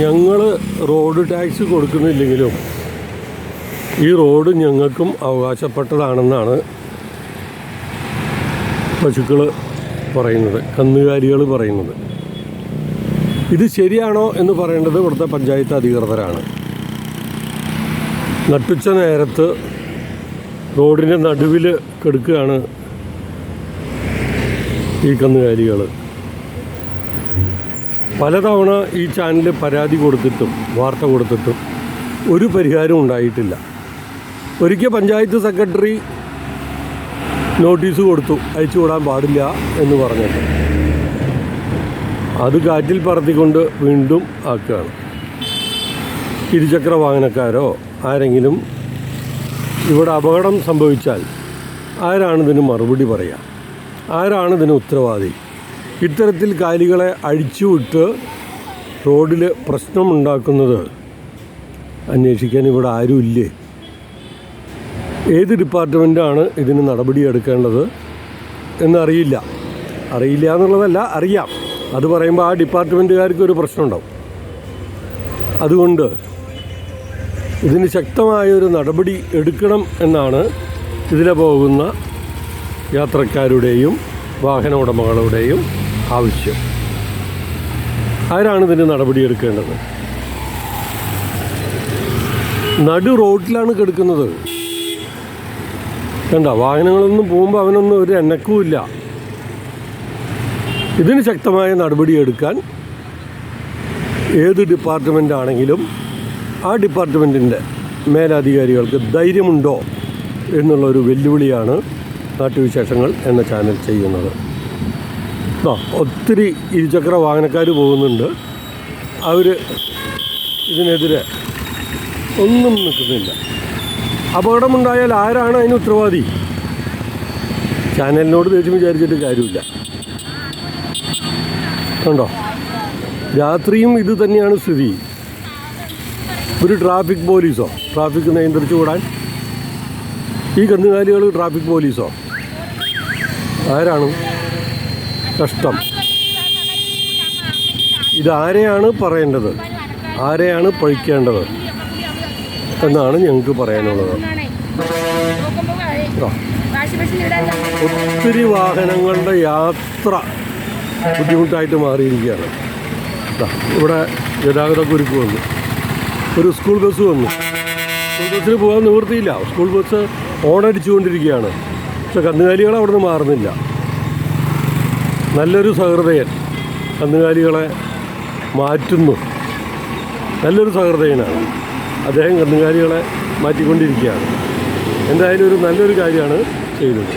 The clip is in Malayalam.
ഞങ്ങൾ റോഡ് ടാക്സ് കൊടുക്കുന്നില്ലെങ്കിലും ഈ റോഡ് ഞങ്ങൾക്കും അവകാശപ്പെട്ടതാണെന്നാണ് പശുക്കൾ പറയുന്നത്, കന്നുകാലികൾ പറയുന്നത്. ഇത് ശരിയാണോ എന്ന് പറയേണ്ടത് ഇവിടുത്തെ പഞ്ചായത്ത് അധികൃതരാണ്. നട്ടുച്ച നേരത്ത് റോഡിൻ്റെ നടുവിൽ കിടക്കുകയാണ് ഈ കന്നുകാലികൾ. പലതവണ ഈ ചാനലിൽ പരാതി കൊടുത്തിട്ടും വാർത്ത കൊടുത്തിട്ടും ഒരു പരിഹാരം ഉണ്ടായിട്ടില്ല. ഒരിക്കൽ പഞ്ചായത്ത് സെക്രട്ടറി നോട്ടീസ് കൊടുത്തു, അയച്ചുവിടാൻ പാടില്ല എന്ന് പറഞ്ഞിട്ട്. അത് കാറ്റിൽ പറത്തിക്കൊണ്ട് വീണ്ടും ആക്കുകയാണ്. ഇരുചക്ര വാഹനക്കാരോ ആരെങ്കിലും ഇവിടെ അപകടം സംഭവിച്ചാൽ ആരാണിതിന് മറുപടി പറയുക? ആരാണിതിന് ഉത്തരവാദി? ഇത്തരത്തിൽ കാലികളെ അഴിച്ചുവിട്ട് റോഡിൽ പ്രശ്നമുണ്ടാക്കുന്നത് അന്വേഷിക്കാൻ ഇവിടെ ആരുമില്ലേ? ഏത് ഡിപ്പാർട്ട്മെൻറ്റാണ് ഇതിന് നടപടിയെടുക്കേണ്ടത് എന്നറിയില്ല. അറിയില്ല എന്നുള്ളതല്ല, അറിയാം. അത് പറയുമ്പോൾ ആ ഡിപ്പാർട്ട്മെൻറ്റുകാർക്ക് ഒരു പ്രശ്നമുണ്ടാവും. അതുകൊണ്ട് ഇതിന് ശക്തമായൊരു നടപടി എടുക്കണം എന്നാണ് ഇതിലെ പോകുന്ന യാത്രക്കാരുടെയും വാഹന ഉടമകളുടെയും ആവശ്യം. ആരാണ് ഇതിന് നടപടിയെടുക്കേണ്ടത്? നടു റോഡിലാണ് കിടക്കുന്നത്. കണ്ട, വാഹനങ്ങളൊന്നും പോകുമ്പോൾ അവനൊന്നും ഒരു എണ്ണക്കുമില്ല. ഇതിന് ശക്തമായ നടപടിയെടുക്കാൻ ഏത് ഡിപ്പാർട്ട്മെൻ്റ് ആണെങ്കിലും ആ ഡിപ്പാർട്ട്മെൻറ്റിൻ്റെ മേലധികാരികൾക്ക് ധൈര്യമുണ്ടോ എന്നുള്ളൊരു വെല്ലുവിളിയാണ് നാട്ടുവിശേഷങ്ങൾ എന്ന ചാനൽ ചെയ്യുന്നത്. ഒത്തിരി ഇരുചക്ര വാഹനക്കാർ പോകുന്നുണ്ട്. അവർ ഇതിനെതിരെ ഒന്നും നിൽക്കുന്നില്ല. അപകടമുണ്ടായാൽ ആരാണ് അതിന് ഉത്തരവാദി? ചാനലിനോട് ദേഷ്യം വിചാരിച്ചിട്ട് കാര്യമില്ല. കണ്ടോ, രാത്രിയും ഇത് തന്നെയാണ് സ്ഥിതി. ഒരു ട്രാഫിക് പോലീസോ ട്രാഫിക് നിയന്ത്രിച്ചു കൂടാൻ ഈ കന്നുകാലികൾ ട്രാഫിക് പോലീസോ ആരാണ്? കഷ്ടം. ഇതാരെയാണ് പറയേണ്ടത്? ആരെയാണ് പഴിക്കേണ്ടത് എന്നാണ് ഞങ്ങൾക്ക് പറയാനുള്ളത്. ഒത്തിരി വാഹനങ്ങളുടെ യാത്ര ബുദ്ധിമുട്ടായിട്ട് മാറിയിരിക്കുകയാണ്. ഇവിടെ ഗതാഗതക്കുരുക്ക് വന്നു. ഒരു സ്കൂൾ ബസ് വന്നു. സ്കൂൾ ബസ്സിന് പോകാൻ നിവൃത്തിയില്ല. സ്കൂൾ ബസ് ഓണടിച്ചുകൊണ്ടിരിക്കുകയാണ്. പക്ഷെ കന്നുകാലികൾ അവിടെ നിന്ന് മാറുന്നില്ല. നല്ലൊരു സഹൃദയൻ കന്നുകാലികളെ മാറ്റുന്നു. നല്ലൊരു സഹൃദയനാണ് അദ്ദേഹം. കന്നുകാലികളെ മാറ്റിക്കൊണ്ടിരിക്കുകയാണ്. എന്തായാലും ഒരു നല്ലൊരു കാര്യമാണ് ചെയ്തത്.